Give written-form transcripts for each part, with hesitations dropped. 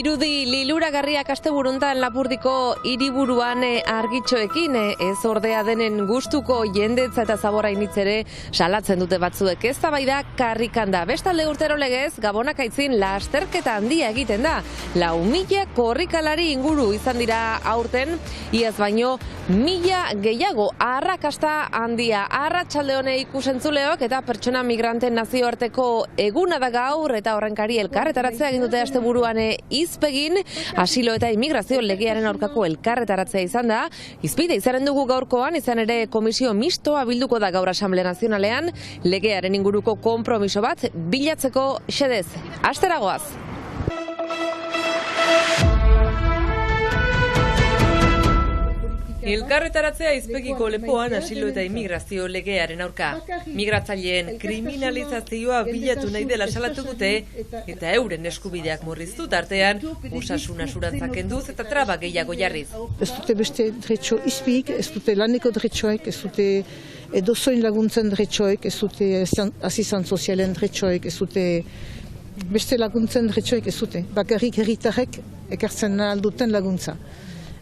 Irudi liluragarriak asteburuntan Lapurdiko hiriburuan argitxoekin, ez ordea denen gustuko jendetza eta zaborainitz ere salatzen dute batzuek. Eztabaida karrikan da. Bestalde urtero legez, Gabonak aitzin lasterketa handia egiten da. 4.000 korrikalari inguru izan dira aurten, iaz baino 1.000 gehiago. Arrakasta handia. Arratsalde hone ikusentzuleok eta pertsona migranten nazioarteko eguna da gaur eta horrenkari elkarretaratzea egin dute asteburuan izpegin, asilo eta immigrazio legearen aurkako elkarretaratzea izan da. Izpide izanen dugu gaurkoan, izan ere komisio mistoa bilduko da gaur Asamblea Nazionalean, legearen inguruko konpromiso bat bilatzeko xedez. Asteragoaz! Elkarretaratzea izpegiko lepoan asilo eta immigrazio legearen aurka. Migratzaileen kriminalizazioa bilatu nahi dela salatu dute eta euren eskubideak murriztu tartean osasun asurantzak kenduz eta traba gehiago jarriz. Ez dute beste dretxo izpik, ez dute laneko dretxoek, ez dute edozoin laguntzen dretxoek, ez dute asizan sozialen dretxoek, ez dute beste laguntzen dretxoek, ez dute. Bakarrik herritarrek ekartzen alduten laguntza.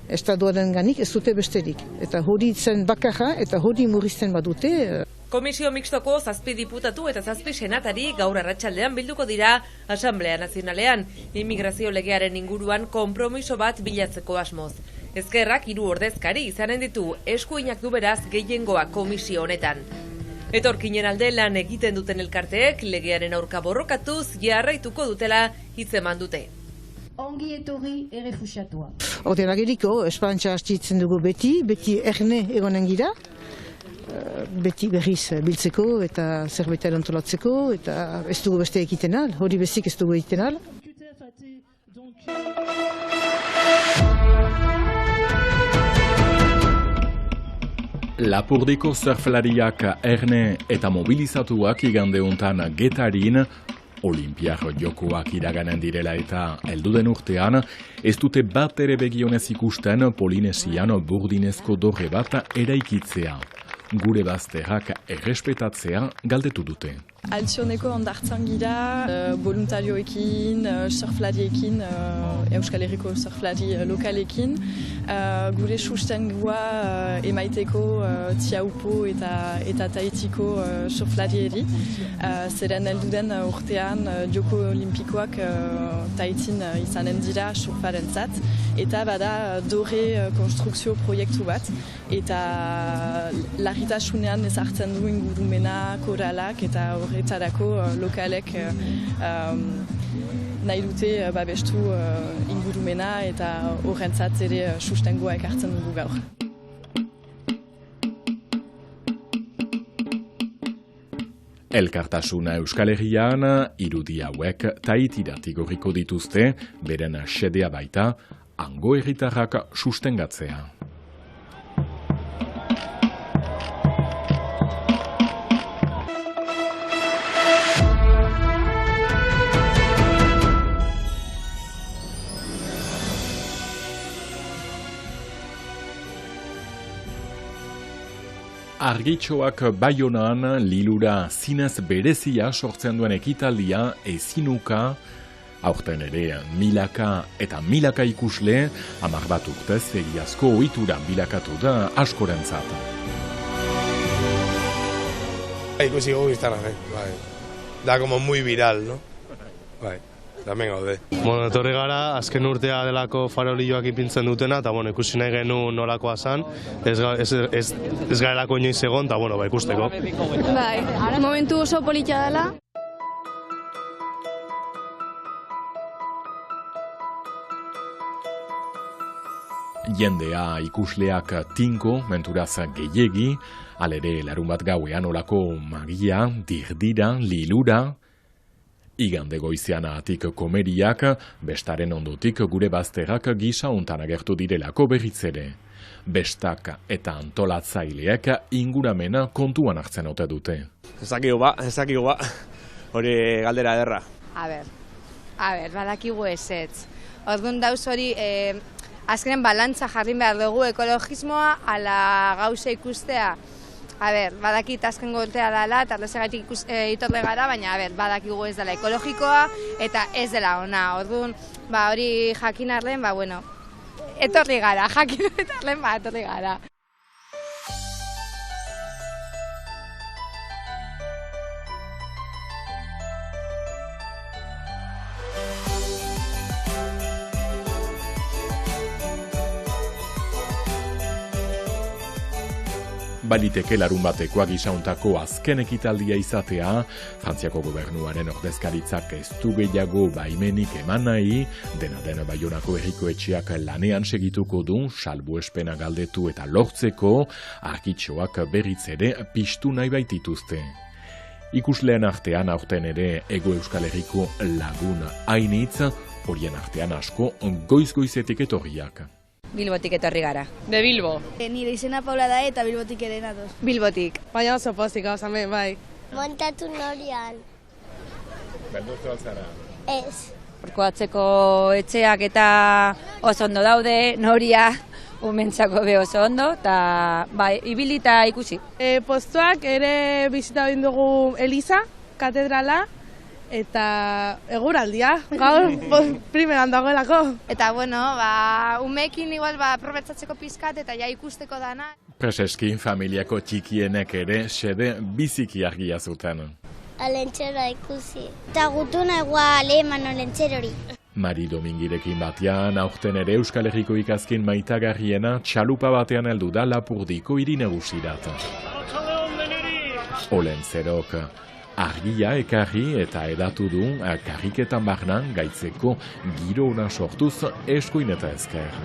Estaduaren ganik ez dute besterik. Eta hori zen bakarra eta hori murrizten badute. Komisio mixtoko 7 diputatu eta 7 senatari gaur arratsaldean bilduko dira Asamblea Nazionalean, immigrazio legearen inguruan konpromiso bat bilatzeko asmoz. Ezkerrak 3 ordezkari izanen ditu, eskuinak du beraz gehiengoa komisio honetan. Etorkinen alde lan egiten duten elkarteek legearen aurka borrokatuz jarraituko dutela hitzeman dute. Ongi etorri errefuxiatua. Orden ageriko, espantxa hastitzen dugu beti erne egonen gira, beti berriz biltzeko eta zerbait antolatzeko, eta ez dugu beste egiten al, hori bezik ez dugu egiten al. Lapurdiko surflariak erne eta mobilizatuak igandeuntan Getarin Olimpiar jokoak iraganen direla eta helduden urtean, ez dute bat ere begionez ikusten Polinesian burdinezko dorre bat eraikitzea. Gure bazterrak errespetatzea galdetu dute. Altzioneko ondartzan gira, voluntarioekin, surflariekin, Euskal Herriko surflari lokalekin, gure sustengua emaiteko Tiaupo eta Tahitiko surflarieri. Zeren helduden urtean Joko Olimpikoak Tahitin izanen dira surfarentzat, eta bada dorre konstrukzio proiektu bat, eta larritasunean ezartzen du ingurumena, koralak eta horretarako lokalek nahi dute babestu ingurumena eta horrentzat ere sustengoa ekartzen dugu gaur. Elkartasuna Euskal Herrian, irudi hauek Tahitiratik gorriko dituzte, beren xedea baita, hango herritarrak sustengatzea. Argitxoak Baionan lilura zinez berezia sortzen duen ekitaldia ezinuka, aurten ere milaka ikusle, 10 urtez egiazko ohitura bilakatu da askorentzat. Ikusi gogu iztanak, bai. Da como muy viral, no? Bai. Hemen gaude. Etorri gara, azken urtea delako farolioak ipintzen dutena, eta ikusi nahi genuen nolakoa zan, ez garelako inoiz egon, eta ikusteko. Bai, momentu oso politia dela. Jendea ikusleak tinko, menturaz gehiegi, alere larun bat gauean olako magia, dirdira, lilura, igande goizean atik komeriak, bestaren ondotik gure bazterrak gisa untan agertu direlako berriz ere. Bestak eta antolatzaileak inguramena kontuan hartzen ote dute. Ezakigu ba, hori galdera ederra. A ber, badakigu ezetz. Orduan dauz hori, azkenen balantza jarri behar dugu ekologismoa ala gauza ikustea badakit azken goltea dela, eta horrezagatik itorle gara, baina, badakigu ez dela ekologikoa, eta ez dela ona. Orduan, hori jakin arren, etorri gara, etorri gara. Baliteke larun batekoa gisauntako azken ekitaldia izatea, Frantziako gobernuaren ordezkaritzak ez du gehiago baimenik eman nahi, dena den Baionako herriko etxeak lanean segituko du, salbuespena galdetu eta lortzeko, arkitxoak berriz ere piztu nahi baitituzte. Ikusleen artean aurten ere Hego Euskal Herriko lagun hainitz, horien artean asko goiz-goizetik etorriak. Bilbotik etorri gara. De Bilbo. Nire izena Paula da eta Bilbotik ere natoz. Bilbotik. Baina oso pozik, hausamen, bai. Montatu norian. Beldurtu altzara? Ez. Horko atzeko etxeak eta oso ondo daude, noria, umentzako be oso ondo, eta ibilita ikusi. Postuak ere bizita egin dugu Eliza, katedrala, eta eguraldia, gaur primeran dagoelako. Eta umeekin igual aprobetsatzeko pizkat eta ja ikusteko dana. Preseski, familiako txikienek ere xede biziki argia zuten. Alentxeroa ikusi. Eta gutuna egua leheman olentxerori. Mari Domingirekin batean, aurten ere Euskal Herriko ikazkin maitagarriena txalupa batean heldu da Lapurdiko hiri nagusirat. Olentzerok argia ekarri eta edatu du karriketan barnan gaitzeko giro ona sortuz eskuin eta ezker.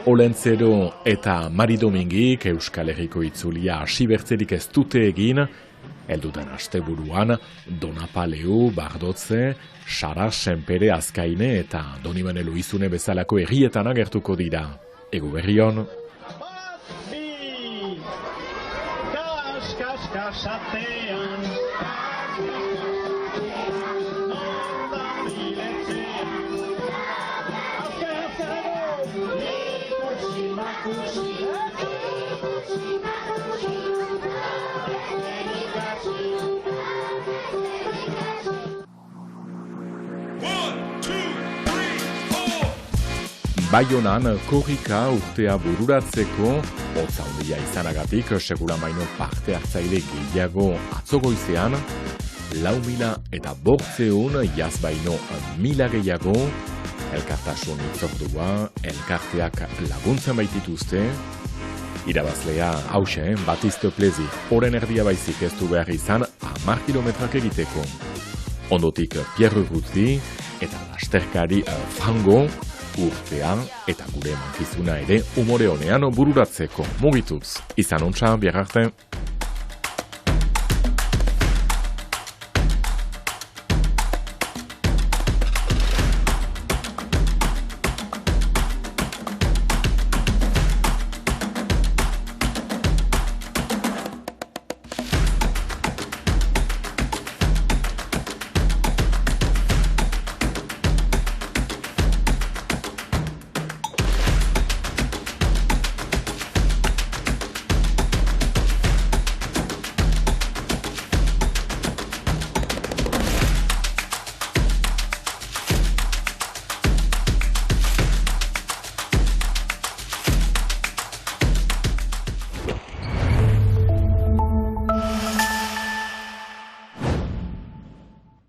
Olentzero eta Mari Domingik Euskal Herriko itzulia hasi bertzerik ez dute egin, heldudan asteburuan Donapaleu, Bardotze, Sara, Senpere, Azkaine eta Donibane Luizune bezalako herrietan agertuko dira. Ego Berrion. Baionan korrika urtea bururatzeko, hotz handia izanagatik, segura baino parte hartzaile gehiago atzo goizean, 4.000 eta 500 jaz baino 1.000 gehiago, elkartasun itzordua, elkarteak laguntzen baitituzte, irabazlea hause, Batiste Plezi, oren erdia baizik ez du behar izan 10 kilometrak egiteko. Ondotik Pierre Guzti eta lasterkari Frango, urtean eta gure emankizuna ere umore honean bururatzeko mugituz. Izan ontsa, bihar arte.